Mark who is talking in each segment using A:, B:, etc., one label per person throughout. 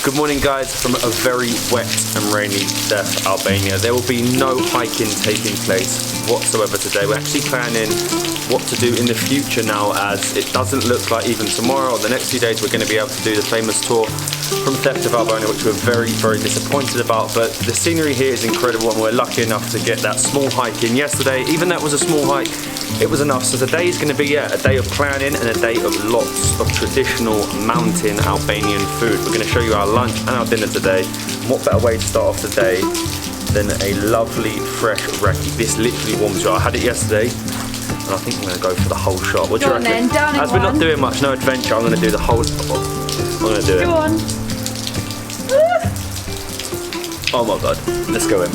A: Good morning guys from a very wet and rainy Theth, Albania. There will be no hiking taking place whatsoever today. We're actually planning what to do in the future now, as it doesn't look like even tomorrow or the next few days we're going to be able to do the famous tour from Theth of Albania, which we're very, very disappointed about. But the scenery here is incredible and we're lucky enough to get that small hike in yesterday. Even though it was a small hike, it was enough. So today is going to be a day of planning and a day of lots of traditional mountain Albanian food. We're going to show you our lunch and our dinner today. And what better way to start off the day than a lovely fresh raki. This literally warms you up. I had it yesterday and I think I'm going to go for the whole shot. What do you reckon? As we're not doing much, no adventure, I'm going to do the whole spot. I'm going to do it.
B: Go on.
A: Oh my god, let's go in.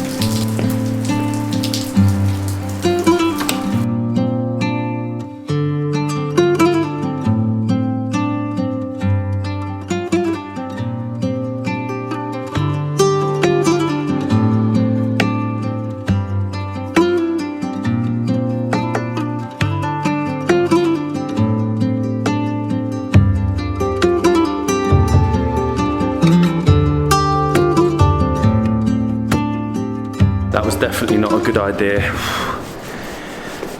A: That was definitely not a good idea.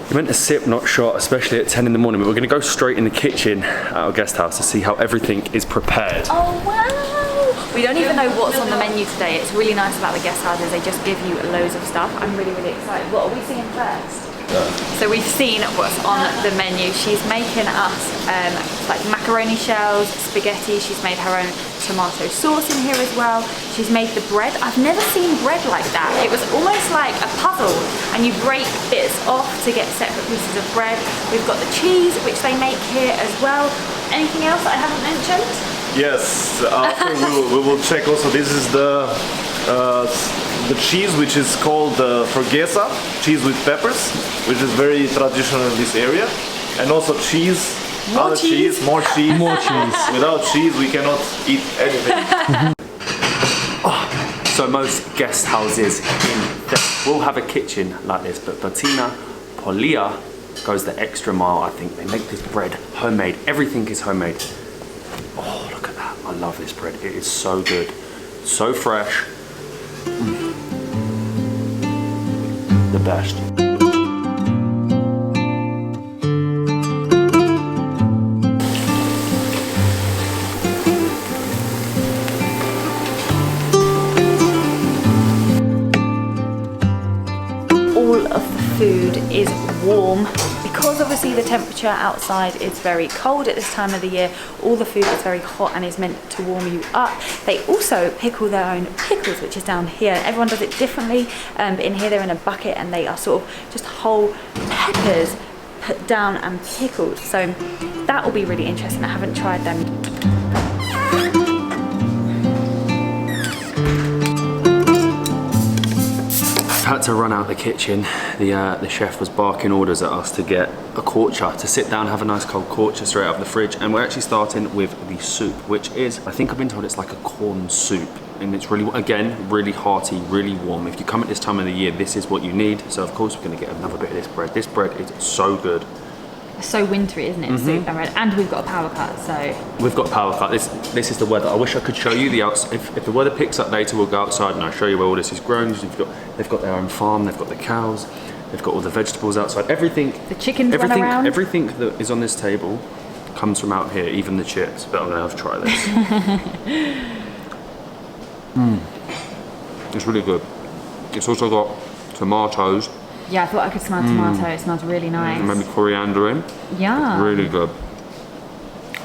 A: You meant to sip, not shot, especially at 10 in the morning, but we're gonna go straight in the kitchen at our guest house to see how everything is prepared.
B: Oh wow! We don't even know what's on the menu today. It's really nice about the guest houses, they just give you loads of stuff. I'm really, really excited. What are we seeing first? So we've seen what's on the menu. She's making us like macaroni shells, spaghetti. She's made her own tomato sauce in here as well. She's made the bread. I've never seen bread like that. It was almost like a puzzle and you break bits off to get separate pieces of bread. We've got the cheese, which they make here as well. Anything else that I haven't mentioned?
C: Yes, after we will check also. This is the cheese, which is called forgesa, cheese with peppers, which is very traditional in this area. And also cheese, more cheese. More cheese. Without cheese we cannot eat anything.
A: So most guest houses in Theth will have a kitchen like this, but Batina Polia goes the extra mile, I think. They make this bread homemade. Everything is homemade. Oh, look at that. I love this bread. It is so good. So fresh. The best.
B: All of the food is warm. Because obviously the temperature outside is very cold at this time of the year, all the food is very hot and is meant to warm you up. They also pickle their own pickles, which is down here. Everyone does it differently, but in here they're in a bucket and they are sort of just whole peppers put down and pickled. So that will be really interesting. I haven't tried them.
A: Had to run out the kitchen. The chef was barking orders at us to get a korcha, to sit down, have a nice cold korcha straight out of the fridge, and we're actually starting with the soup, which is, I think I've been told it's like a corn soup, and it's really, again, really hearty, really warm. If you come at this time of the year, this is what you need. So of course we're gonna get another bit of this bread. This bread is so good.
B: So wintry, isn't it? Soup and bread, and we've got a power cut. So
A: we've got a power cut. This is the weather. I wish I could show you the outside. If the weather picks up later, we'll go outside and I'll show you where all this is grown. They've got their own farm. They've got the cows. They've got all the vegetables outside. Everything.
B: The chickens run around.
A: Everything that is on this table comes from out here. Even the chips. But I'm gonna have to try this. It's really good. It's also got tomatoes.
B: yeah, I thought I could smell tomato. It smells really nice.
A: Maybe coriander in.
B: Yeah.
A: Really good.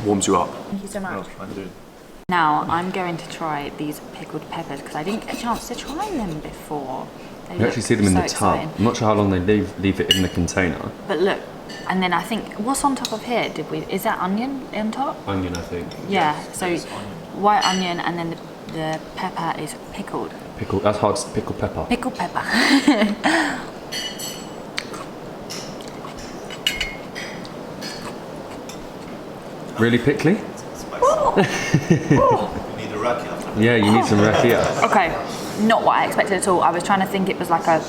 A: Warms you up.
B: Thank you so much. Now I'm going to try these pickled peppers because I didn't get a chance to try them before.
A: You actually see them in the tub. I'm not sure how long they leave it in the container.
B: But look, and then I think, what's on top of here? Is that onion on top?
A: Onion, I think.
B: Yeah, so white onion and then the pepper is pickled.
A: Pickled, that's hard, pickled pepper.
B: Pickled pepper.
A: Really pickly?
B: Oh.
C: You need a rakia.
A: Yeah, you need some rakia.
B: Okay, not what I expected at all. I was trying to think it was like a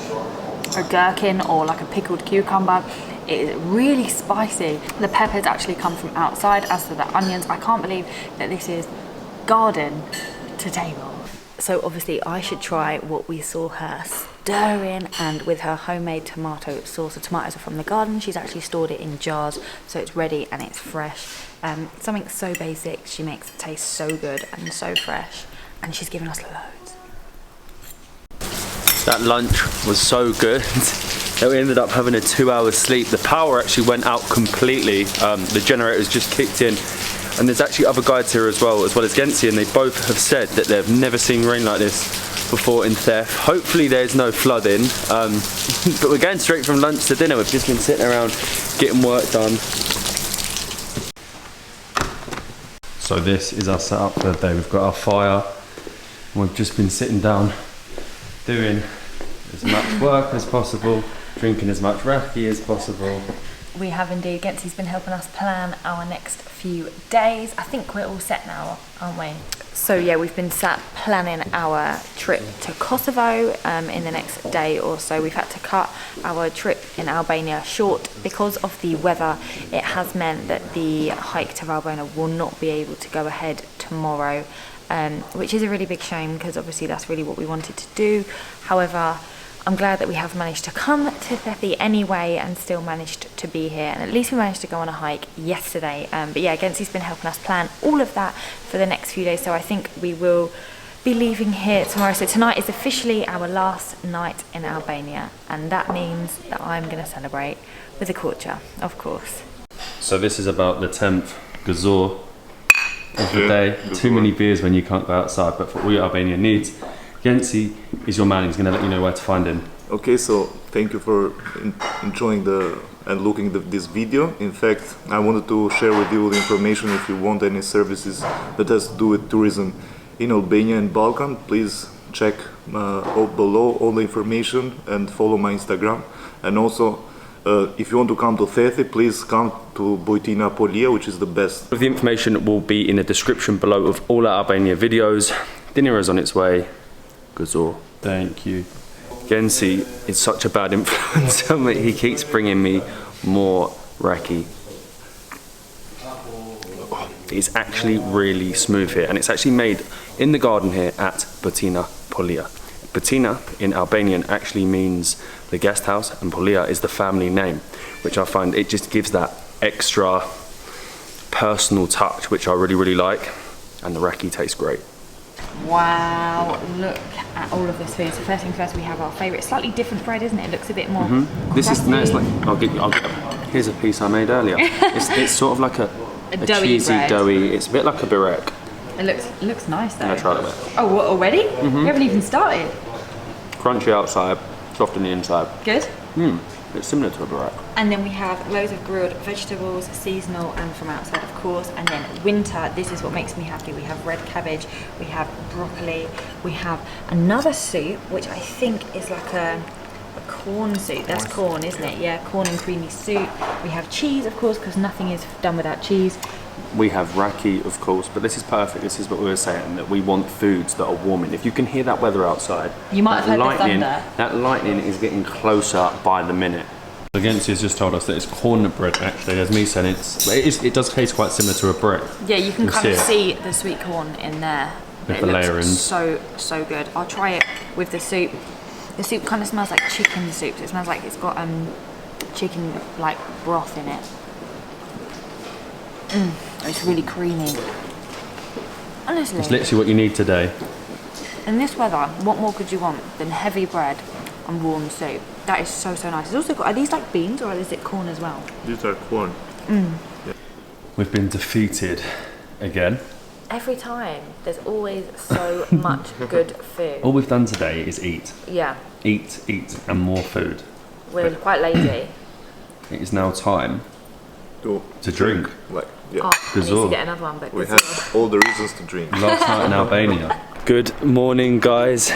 B: gherkin or like a pickled cucumber. It is really spicy. The peppers actually come from outside, as do the onions. I can't believe that this is garden to table. So obviously I should try what we saw her stirring, and with her homemade tomato sauce. The tomatoes are from the garden. She's actually stored it in jars, so it's ready and it's fresh. Something so basic, she makes it taste so good and so fresh, and she's given us loads.
A: That lunch was so good that we ended up having a 2-hour sleep. The power actually went out completely. The generators just kicked in. And there's actually other guides here as well as Gensi, and they both have said that they've never seen rain like this before in Theth. Hopefully there's no flooding, but we're going straight from lunch to dinner. We've just been sitting around getting work done. So this is our setup for the day. We've got our fire, and we've just been sitting down doing as much work as possible, drinking as much raki as possible.
B: We have indeed. Gensi's been helping us plan our next few days. I think we're all set now, aren't we? So yeah, we've been sat planning our trip to Kosovo in the next day or so. We've had to cut our trip in Albania short because of the weather. It has meant that the hike to Albania will not be able to go ahead tomorrow, which is a really big shame because obviously that's really what we wanted to do. However, I'm glad that we have managed to come to Theth anyway and still managed to be here, and at least we managed to go on a hike yesterday. But yeah, Gensi's been helping us plan all of that for the next few days, so I think we will be leaving here tomorrow. So tonight is officially our last night in Albania, and that means that I'm going to celebrate with a kulcha, of course.
A: So this is about the 10th gazor of the day. Too many beers when you can't go outside, but for all your Albanian needs, Gensi is your man. He's going to let you know where to find him.
C: Okay, so thank you for enjoying and looking this video. In fact, I wanted to share with you the information. If you want any services that has to do with tourism in Albania and Balkan, please check below all the information and follow my Instagram. And also, if you want to come to Theth, please come to Bojtina Polia, which is the best.
A: The information will be in the description below of all our Albania videos. Dinner is on its way. Gazor. Thank you. Gensi is such a bad influence on me. He keeps bringing me more raki. It's actually really smooth here, and it's actually made in the garden here at Bojtina Polia. Bojtina in Albanian actually means the guest house, and Polia is the family name, which I find it just gives that extra personal touch, which I really like, and the raki tastes great.
B: Wow, look at all of this food. So first things first, we have our favourite, slightly different bread, isn't it? It looks a bit more
A: This is,
B: crusty.
A: no, it's like, here's a piece I made earlier. It's sort of like a
B: doughy
A: cheesy,
B: bread.
A: doughy, it's a bit like a burek.
B: It looks nice though.
A: I tried a bit.
B: Oh, what, already? We haven't even started.
A: Crunchy outside, soft on the inside.
B: Good.
A: It's similar to a burek.
B: And then we have loads of grilled vegetables, seasonal and from outside of course. And then winter, this is what makes me happy. We have red cabbage, we have broccoli, we have another soup, which I think is like a corn soup. That's corn, isn't it? Yeah, corn and creamy soup. We have cheese, of course, because nothing is done without cheese.
A: We have raki, of course, but this is perfect. This is what we were saying, that we want foods that are warming. If you can hear that weather outside,
B: You might have heard the thunder.
A: That lightning is getting closer by the minute. Gensi has just told us that it's corn bread, actually. As me saying, it does taste quite similar to a bread.
B: Yeah, you can kind of see the sweet corn in there.
A: With
B: It
A: the
B: looks
A: layerings.
B: so good. I'll try it with the soup. The soup kind of smells like chicken soup. It smells like it's got chicken like broth in it. It's really creamy. Honestly,
A: It's literally what you need today.
B: in this weather, what more could you want than heavy bread and warm soup? That is so nice. It's also got, are these like beans or is it corn as well?
C: These are corn.
A: We've been defeated again.
B: Every time, there's always so much good food.
A: All we've done today is eat.
B: Yeah,
A: Eat, and more food.
B: we're quite lazy.
A: It is now time to drink.
C: Like, yeah.
B: Oh, I need
A: Gazor.
B: to get another one, but
C: We
B: Gazor.
C: have all the reasons to drink.
A: Last night in Albania. Good morning, guys.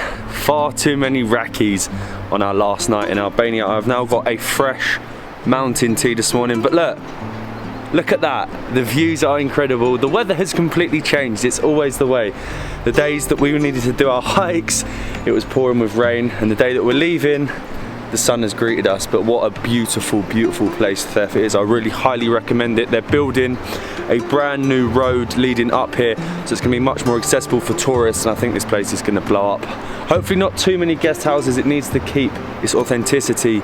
A: Far too many rakis on our last night in Albania. I've now got a fresh mountain tea this morning, but look at that. The views are incredible. The weather has completely changed. It's always the way. The days that we needed to do our hikes, it was pouring with rain, and the day that we're leaving, the sun has greeted us, but what a beautiful, beautiful place Theth is. I really highly recommend it. They're building a brand new road leading up here, so it's going to be much more accessible for tourists, and I think this place is going to blow up. Hopefully not too many guest houses. It needs to keep its authenticity,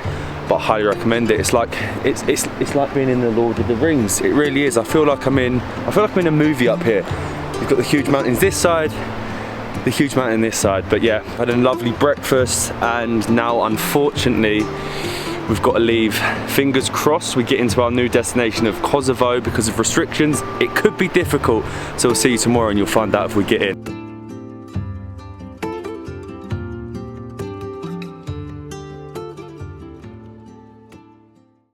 A: but I highly recommend it. It's like being in the Lord of the Rings. It really is. I feel like I'm in a movie up here. You've got the huge mountains this side, the huge mountain this side. But yeah, had a lovely breakfast, and now unfortunately we've got to leave. Fingers crossed we get into our new destination of Kosovo. Because of restrictions, it could be difficult, so we'll see you tomorrow and you'll find out if we get in.